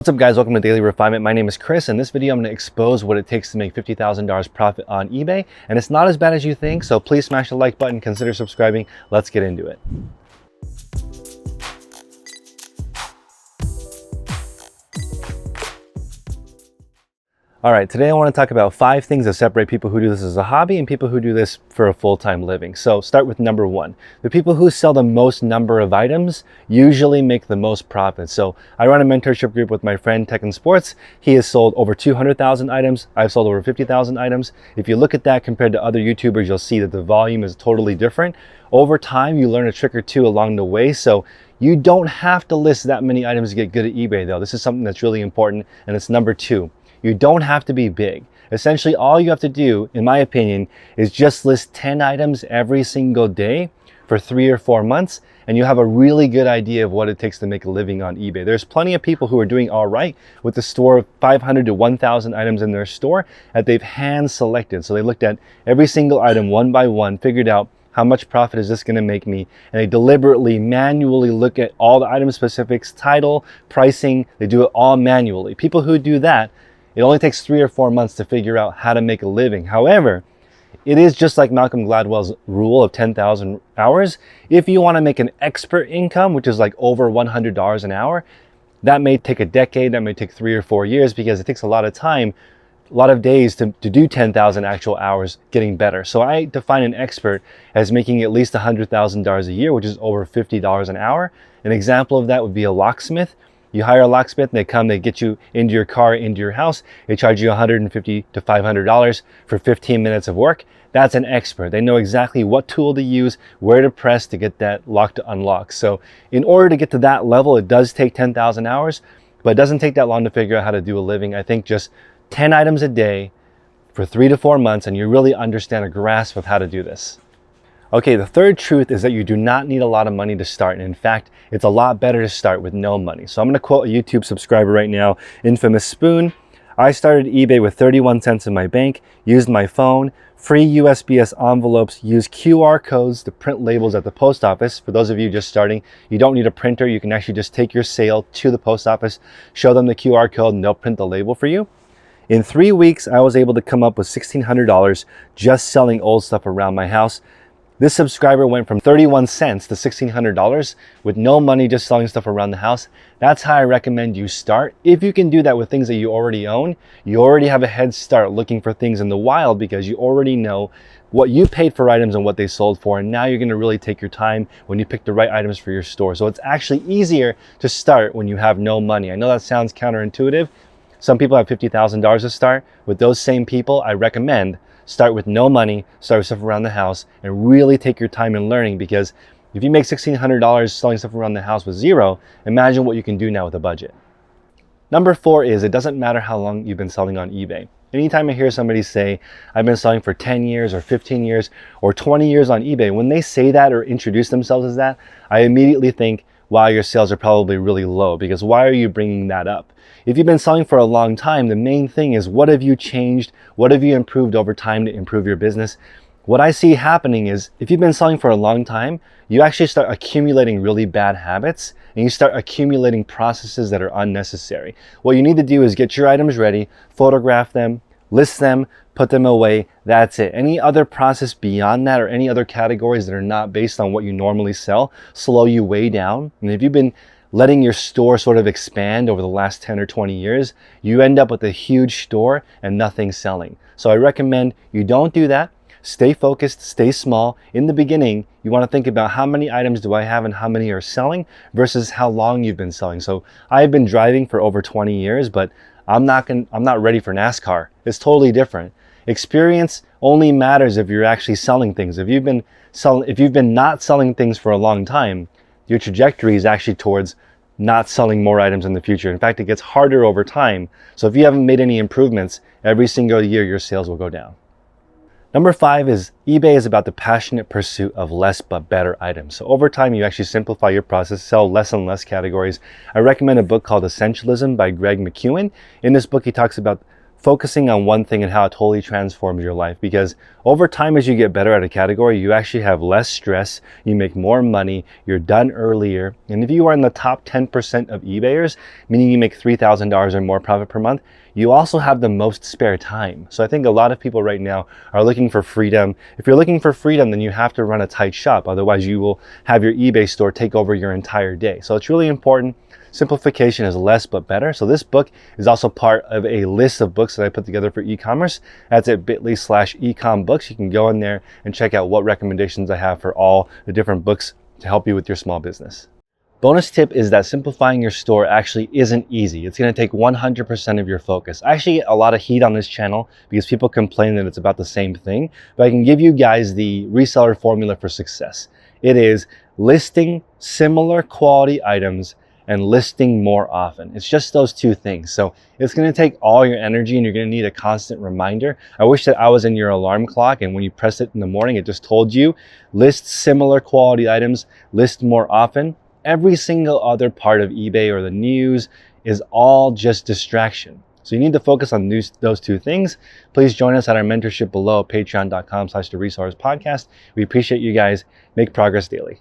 What's up guys, welcome to Daily Refinement. My name is Chris. In this video, I'm going to expose what it takes to make $50,000 profit on eBay. And it's not as bad as you think, so please smash the like button, consider subscribing. Let's get into it. All right, today I want to talk about 5 things that separate people who do this as a hobby and people who do this for a full-time living. So start with number 1. The people who sell the most number of items usually make the most profit. So I run a mentorship group with my friend Tech and Sports. He has sold over 200,000 items. I've sold over 50,000 items. If you look at that compared to other YouTubers, you'll see that the volume is totally different. Over time, you learn a trick or two along the way. So you don't have to list that many items to get good at eBay though. This is something that's really important, and it's number 2. You don't have to be big. Essentially, all you have to do, in my opinion, is just list 10 items every single day for 3 or 4 months, and you have a really good idea of what it takes to make a living on eBay. There's plenty of people who are doing all right with the store of 500 to 1,000 items in their store that they've hand selected. So they looked at every single item one by one, figured out how much profit is this going to make me, and they deliberately manually look at all the item specifics, title, pricing. They do it all manually. People who do that, it only takes 3 or 4 months to figure out how to make a living. However, it is just like Malcolm Gladwell's rule of 10,000 hours. If you want to make an expert income, which is like over $100 an hour, that may take a decade, that may take 3 or 4 years, because it takes a lot of time, a lot of days to do 10,000 actual hours getting better. So I define an expert as making at least $100,000 a year, which is over $50 an hour. An example of that would be a locksmith. You hire a locksmith, and they come, they get you into your car, into your house. They charge you $150 to $500 for 15 minutes of work. That's an expert. They know exactly what tool to use, where to press to get that lock to unlock. So in order to get to that level, it does take 10,000 hours, but it doesn't take that long to figure out how to do a living. I think just 10 items a day for 3 to 4 months, and you really understand a grasp of how to do this. Okay, the third truth is that you do not need a lot of money to start. And in fact, it's a lot better to start with no money. So I'm going to quote a YouTube subscriber right now, Infamous Spoon. I started eBay with 31 cents in my bank, used my phone, free USPS envelopes, used QR codes to print labels at the post office. For those of you just starting, you don't need a printer. You can actually just take your sale to the post office, show them the QR code, and they'll print the label for you. In 3 weeks, I was able to come up with $1,600 just selling old stuff around my house. This subscriber went from 31 cents to $1,600 with no money, just selling stuff around the house. That's how I recommend you start. If you can do that with things that you already own, you already have a head start looking for things in the wild, because you already know what you paid for items and what they sold for. And now you're going to really take your time when you pick the right items for your store. So it's actually easier to start when you have no money. I know that sounds counterintuitive. Some people have $50,000 to start. With those same people, I recommend start with no money, start with stuff around the house, and really take your time in learning, because if you make $1,600 selling stuff around the house with zero, imagine what you can do now with a budget. Number 4 is it doesn't matter how long you've been selling on eBay. Anytime I hear somebody say, I've been selling for 10 years or 15 years or 20 years on eBay, when they say that or introduce themselves as that, I immediately think, wow, your sales are probably really low, because why are you bringing that up? If you've been selling for a long time, the main thing is, what have you changed? What have you improved over time to improve your business? What I see happening is, if you've been selling for a long time, you actually start accumulating really bad habits, and you start accumulating processes that are unnecessary. What you need to do is get your items ready, photograph them, list them, put them away. That's it. Any other process beyond that, or any other categories that are not based on what you normally sell, slow you way down. And if you've been letting your store sort of expand over the last 10 or 20 years, you end up with a huge store and nothing selling. So I recommend you don't do that. Stay focused, stay small. In the beginning, you want to think about how many items do I have and how many are selling versus how long you've been selling. So I've been driving for over 20 years, but I'm not ready for NASCAR. It's totally different. Experience only matters if you're actually selling things. If you've been not selling things for a long time, your trajectory is actually towards not selling more items in the future. In fact, it gets harder over time. So if you haven't made any improvements, every single year your sales will go down. Number 5 is eBay is about the passionate pursuit of less but better items. So over time, you actually simplify your process, sell less and less categories. I recommend a book called Essentialism by Greg McKeown. In this book, he talks about focusing on one thing and how it totally transforms your life, because over time, as you get better at a category, you actually have less stress, you make more money, you're done earlier. And if you are in the top 10% of eBayers, meaning you make $3,000 or more profit per month, you also have the most spare time. So I think a lot of people right now are looking for freedom. If you're looking for freedom, then you have to run a tight shop. Otherwise, you will have your eBay store take over your entire day. So it's really important. Simplification is less but better. So this book is also part of a list of books that I put together for e-commerce. That's at bit.ly/ecom-books. You can go in there and check out what recommendations I have for all the different books to help you with your small business. Bonus tip is that simplifying your store actually isn't easy. It's going to take 100% of your focus. I actually get a lot of heat on this channel because people complain that it's about the same thing, but I can give you guys the reseller formula for success. It is listing similar quality items and listing more often. It's just those two things. So it's going to take all your energy and you're going to need a constant reminder. I wish that I was in your alarm clock and when you press it in the morning, it just told you list similar quality items, list more often. Every single other part of eBay or the news is all just distraction. So you need to focus on those two things. Please join us at our mentorship below, patreon.com/theresellerspodcast. We appreciate you guys. Make progress daily.